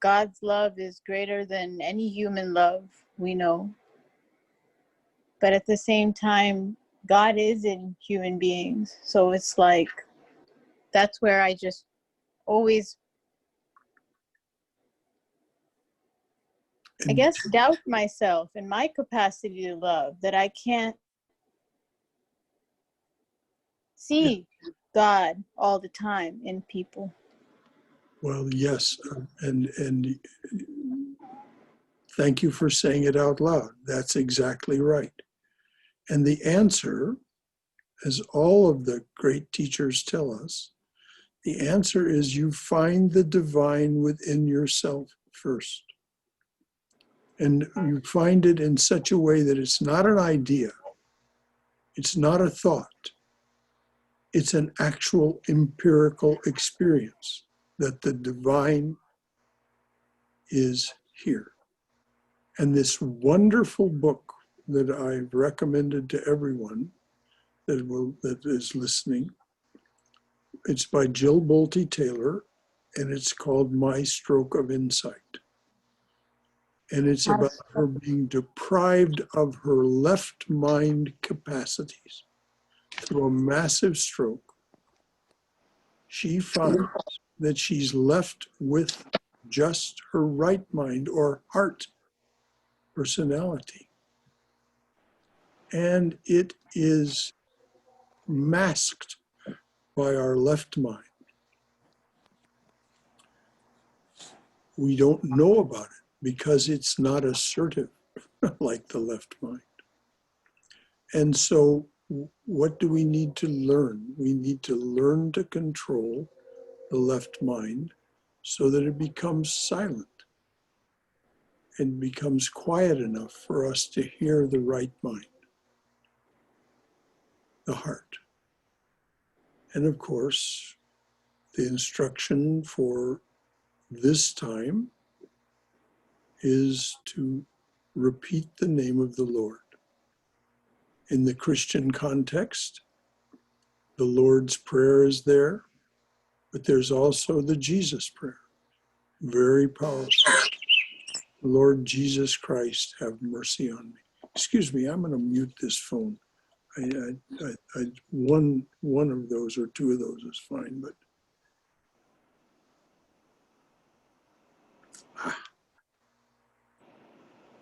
God's love is greater than any human love we know. But at the same time, God is in human beings. So it's like, that's where I just always, I guess, doubt myself and my capacity to love, that I can't see God all the time in people. Well, yes, and thank you for saying it out loud. That's exactly right. And the answer, as all of the great teachers tell us, the answer is you find the divine within yourself first. And you find it in such a way that it's not an idea, it's not a thought, it's an actual empirical experience that the divine is here. And this wonderful book that I've recommended to everyone that is listening, it's by Jill Bolte Taylor, and it's called My Stroke of Insight. And it's about her being deprived of her left mind capacities through a massive stroke. She finds that she's left with just her right mind or heart personality. And it is masked by our left mind. We don't know about it because it's not assertive like the left mind. And so what do we need to learn? We need to learn to control the left mind so that it becomes silent and becomes quiet enough for us to hear the right mind, the heart. And of course, the instruction for this time is to repeat the name of the Lord. In the Christian context, the Lord's Prayer is there, but there's also the Jesus Prayer, very powerful. Lord Jesus Christ, have mercy on me. Excuse me, I'm going to mute this phone. One of those or two of those is fine, but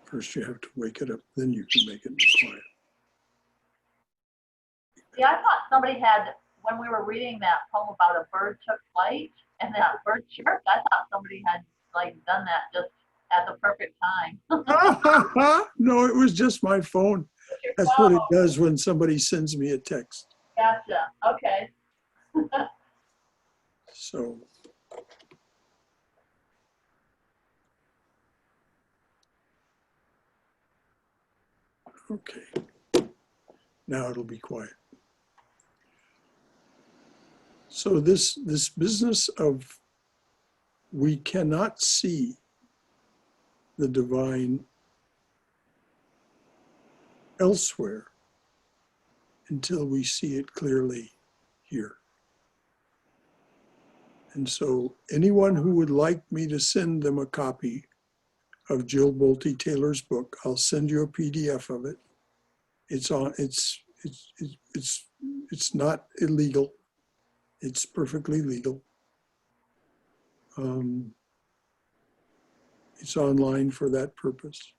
first you have to wake it up, then you can make it quiet. Yeah, I thought somebody had, when we were reading that poem about a bird took flight and that bird chirped, I thought somebody had like done that just at the perfect time. No, it was just my phone. That's what it does when somebody sends me a text. Gotcha. Okay. So. Okay. Now it'll be quiet. So this business of we cannot see the divine elsewhere until we see it clearly here. And so anyone who would like me to send them a copy of Jill Bolte Taylor's book, I'll send you a PDF of it. It's it's not illegal. It's perfectly legal. It's online for that purpose.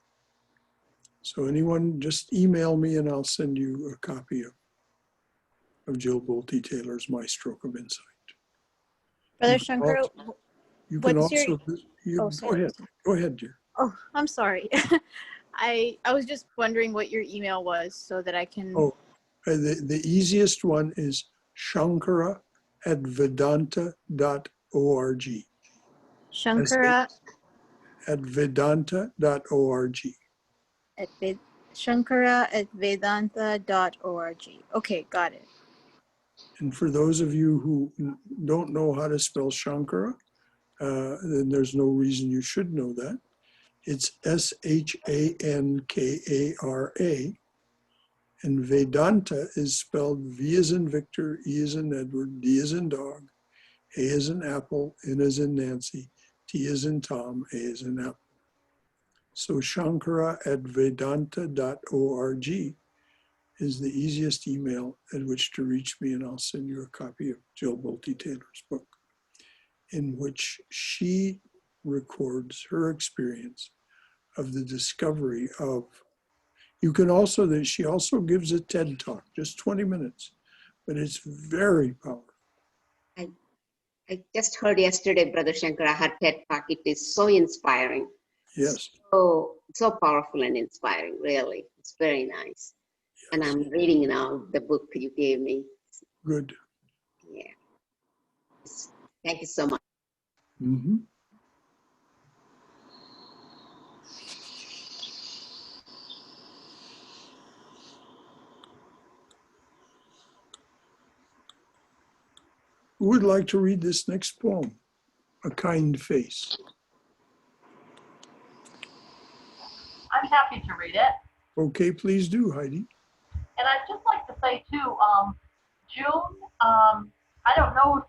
So anyone, just email me and I'll send you a copy of Jill Bolte Taylor's My Stroke of Insight. Brother Shankar, You can what's your? also, Oh, sorry. Go ahead, dear. Oh, I'm sorry. I was just wondering what your email was so that I can. Oh, the easiest one is shankara@vedanta.org. Shankara At vedanta.org. at Shankara@vedanta.org. Okay, got it. And for those of you who don't know how to spell Shankara, then there's no reason you should know that. It's Shankara, and Vedanta is spelled V as in Victor, E as in Edward, D as in dog, A as in apple, N as in Nancy, T as in Tom, A as in apple. So shankara@vedanta.org is the easiest email at which to reach me, and I'll send you a copy of Jill Bolte Taylor's book, in which she records her experience of the discovery of. You can also, she also gives a TED talk, just 20 minutes, but it's very powerful. I just heard yesterday, Brother Shankara, her TED talk. It is so inspiring. Yes. So powerful and inspiring, really. It's very nice. Yes. And I'm reading now the book you gave me. Good. Yeah. Thank you so much. Mm-hmm. Who would like to read this next poem? A Kind Face. I'm happy to read it. Okay, please do, Heidi. And I'd just like to say too, June, I don't know if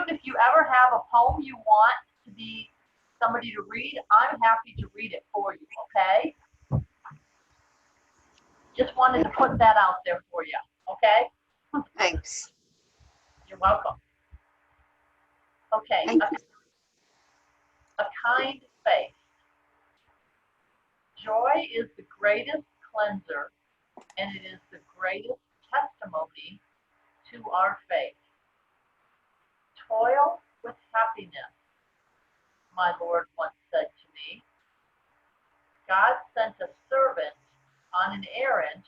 if you ever have a poem you want to be somebody to read, I'm happy to read it for you, okay? Just wanted to put that out there for you, okay? Thanks. You're welcome. Okay, Thank you. a kind face. Joy is the greatest cleanser, and it is the greatest testimony to our faith. Toil with happiness, my Lord once said to me. God sent a servant on an errand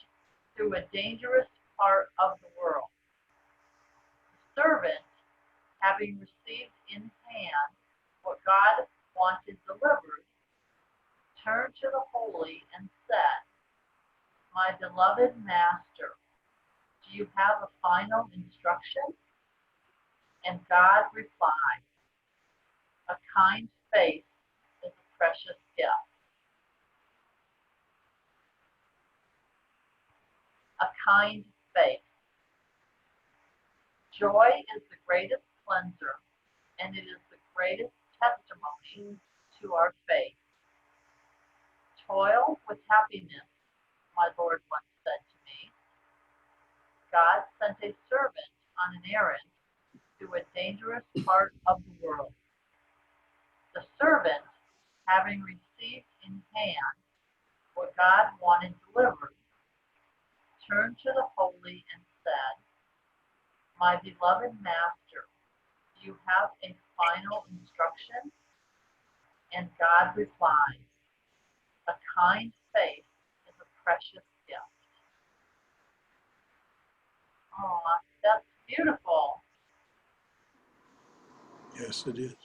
through a dangerous part of the world. The servant, having received in hand what God wanted delivered, turned to the holy and said, my beloved master, do you have a final instruction? And God replied, a kind face is a precious gift. A kind face. Joy is the greatest cleanser, and it is the greatest testimony to our faith. Toil with happiness, my Lord once said to me. God sent a servant on an errand through a dangerous part of the world. The servant, having received in hand what God wanted delivered, turned to the holy and said, my beloved master, do you have a final instruction? And God replied, a kind faith is a precious gift. Oh, that's beautiful. Yes, it is.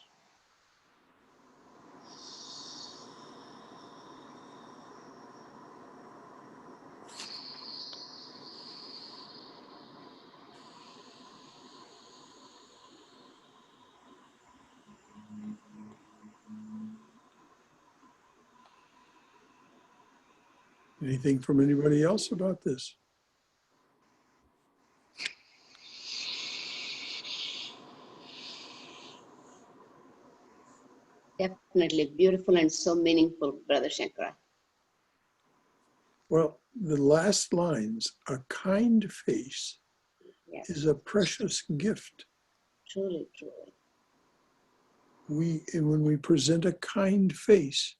Anything from anybody else about this? Definitely beautiful and so meaningful, Brother Shankara. Well, the last lines, a kind face Yes, is a precious gift. truly, truly. When we present a kind face,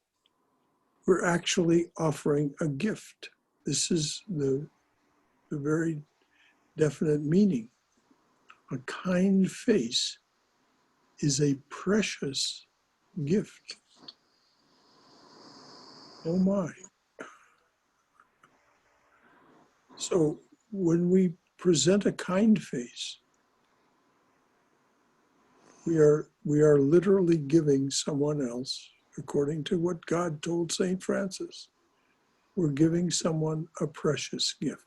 we're actually offering a gift. This is the very definite meaning. A kind face is a precious gift. Oh my. So when we present a kind face, we are literally giving someone else, according to what God told St. Francis, we're giving someone a precious gift.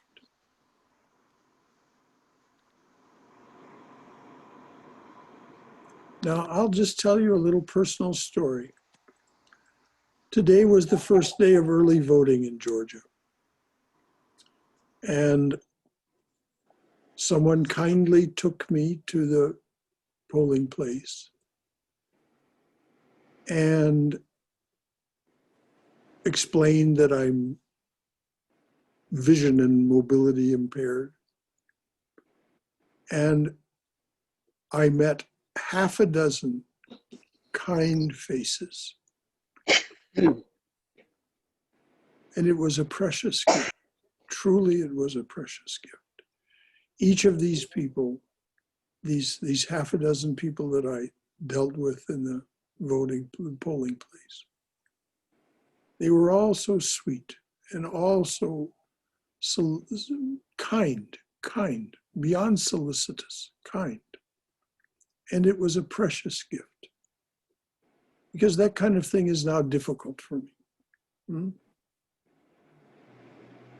Now, I'll just tell you a little personal story. Today was the first day of early voting in Georgia. And someone kindly took me to the polling place and explained that I'm vision and mobility impaired. And I met half a dozen kind faces. And it was a precious gift. Truly, it was a precious gift. Each of these people, these half a dozen people that I dealt with in the polling place, they were all so sweet and all so kind, beyond solicitous, kind. And it was a precious gift because that kind of thing is now difficult for me.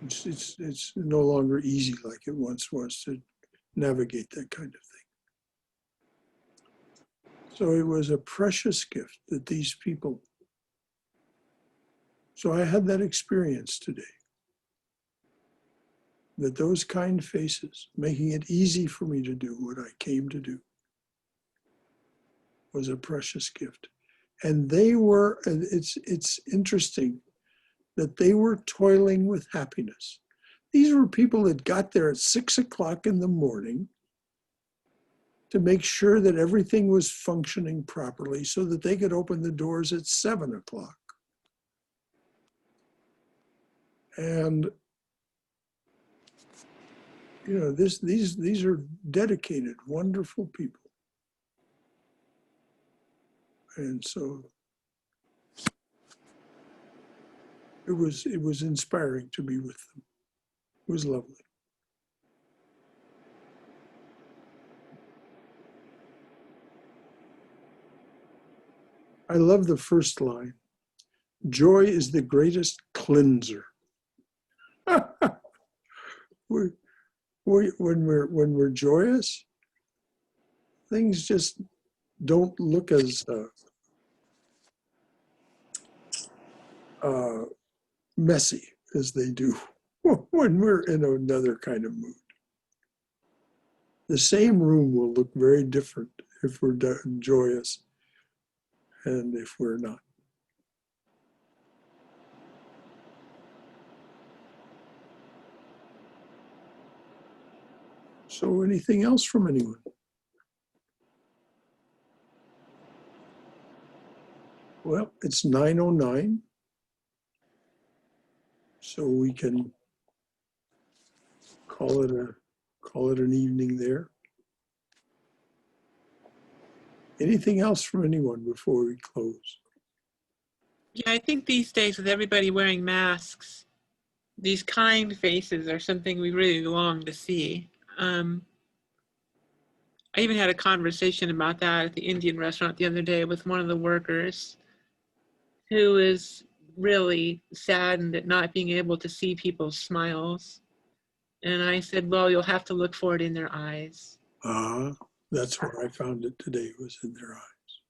It's no longer easy like it once was to navigate that kind of thing. So it was a precious gift that these people. So I had that experience today. That those kind faces, making it easy for me to do what I came to do, was a precious gift. And they were, it's interesting that they were toiling with happiness. These were people that got there at 6 o'clock in the morning to make sure that everything was functioning properly so that they could open the doors at 7 o'clock. And you know, these are dedicated, wonderful people. And so it was inspiring to be with them. It was lovely. I love the first line. Joy is the greatest cleanser. When we're joyous, things just don't look as messy as they do when we're in another kind of mood. The same room will look very different if we're joyous and if we're not. So anything else from anyone? Well, it's 9:09, so we can call it an evening there. Anything else from anyone before we close? Yeah, I think these days with everybody wearing masks, these kind faces are something we really long to see. I even had a conversation about that at the Indian restaurant the other day with one of the workers who is really saddened at not being able to see people's smiles. And I said, well, you'll have to look for it in their eyes. That's where I found it today, was in their eyes.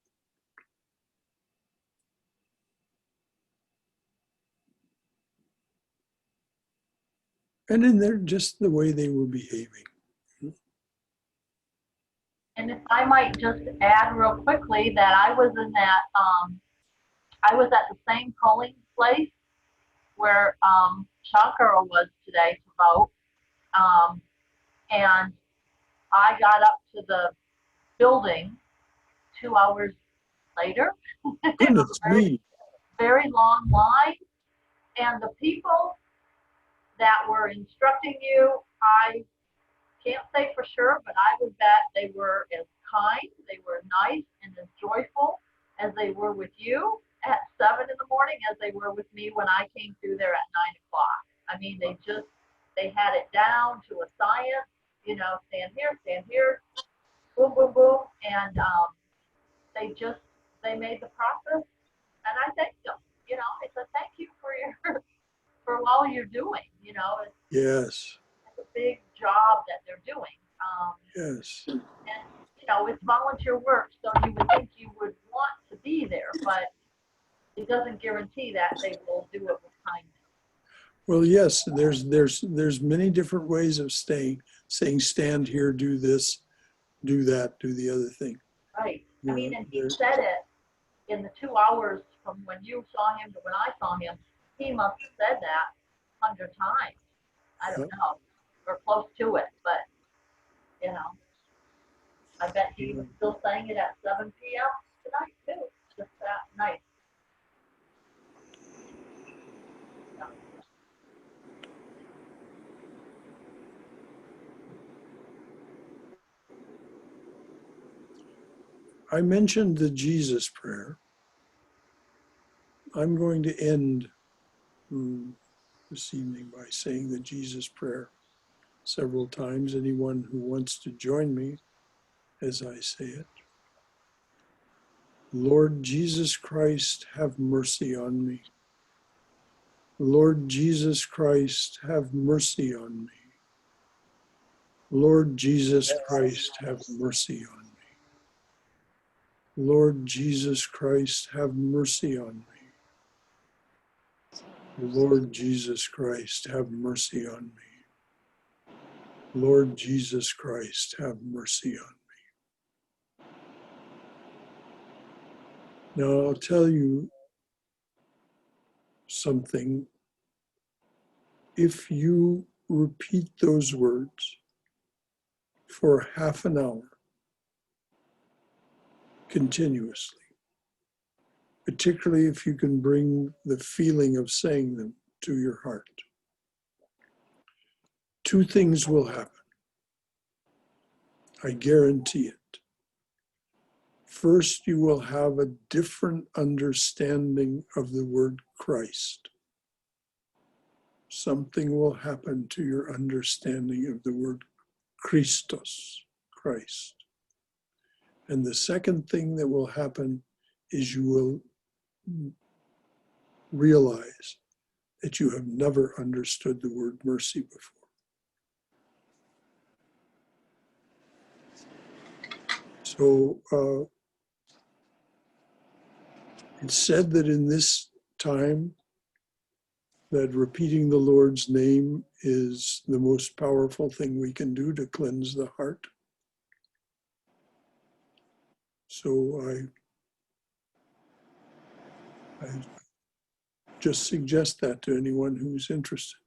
And in their, just the way they were behaving. And if I might just add real quickly that I was in that, I was at the same polling place where Shankara was today to vote. And I got up to the building 2 hours later. It was Goodness a very, me. very long line. And the people that were instructing you, I can't say for sure, but I would bet they were as kind, they were nice, and as joyful as they were with you at 7 in the morning as they were with me when I came through there at 9 o'clock. I mean, they had it down to a science, you know, stand here, boom, boom, boom. And they made the process, and I thanked them. You know, I said, thank you for for all you're doing. You know, Yes. it's a big job that they're doing. Yes. And, you know, it's volunteer work, so you would think you would want to be there, but it doesn't guarantee that they will do it with kindness. Well, yes, there's many different ways of saying stand here, do this, do that, do the other thing. Right. Yeah, I mean, and he said it in the 2 hours from when you saw him to when I saw him. He must have said that 100 times. I don't know, or close to it, but, you know, I bet he was still saying it at 7 p.m. tonight, too, just that night. Yeah. I mentioned the Jesus prayer. I'm going to end this evening by saying the Jesus prayer several times. Anyone who wants to join me as I say it. Lord Jesus Christ, have mercy on me. Lord Jesus Christ, have mercy on me. Lord Jesus Christ, have mercy on me. Lord Jesus Christ, have mercy on me. Lord Jesus Christ, have mercy on me. Lord Jesus Christ, have mercy on me. Now I'll tell you something. If you repeat those words for half an hour continuously, particularly if you can bring the feeling of saying them to your heart, two things will happen. I guarantee it. First, you will have a different understanding of the word Christ. Something will happen to your understanding of the word Christos, Christ. And the second thing that will happen is you will realize that you have never understood the word mercy before. So it's said that in this time that repeating the Lord's name is the most powerful thing we can do to cleanse the heart. So I just suggest that to anyone who's interested.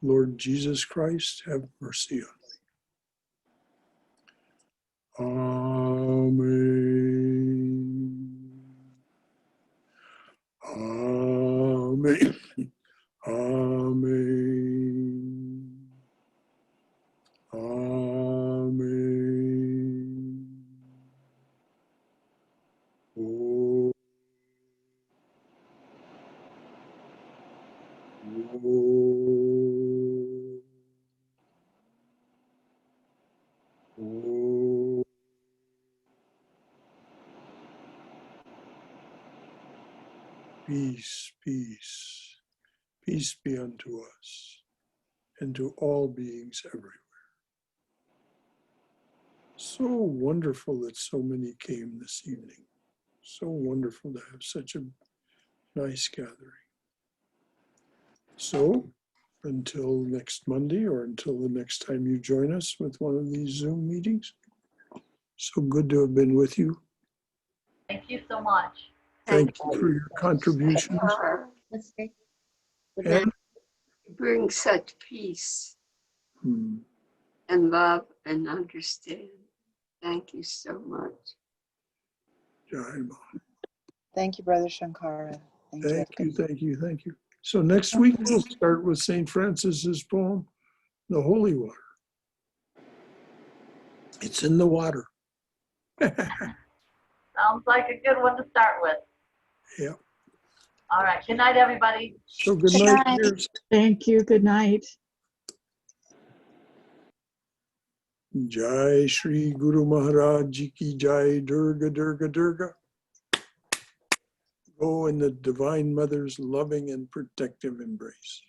Lord Jesus Christ, have mercy on me. Amen. Amen. Amen. Amen. Oh. Oh. Peace, peace, peace be unto us and to all beings everywhere. So wonderful that so many came this evening. So wonderful to have such a nice gathering. So until next Monday or until the next time you join us with one of these Zoom meetings, so good to have been with you. Thank you so much. Thank you for your contributions. Namaste. Good night. And Bring such peace hmm, and love and understanding. Thank you so much. Jai Ma. Thank you, Brother Shankara. Thank you, thank you, thank you. So next week we'll start with St. Francis's poem, The Holy Water. It's in the water. Sounds like a good one to start with. Yeah. All right. Good night, everybody. So good Good night, night. dears. Thank you. Good night. Jai Shri Guru Maharaj Ji Ki Jai, Durga, Durga, Durga. Go in the Divine Mother's loving and protective embrace.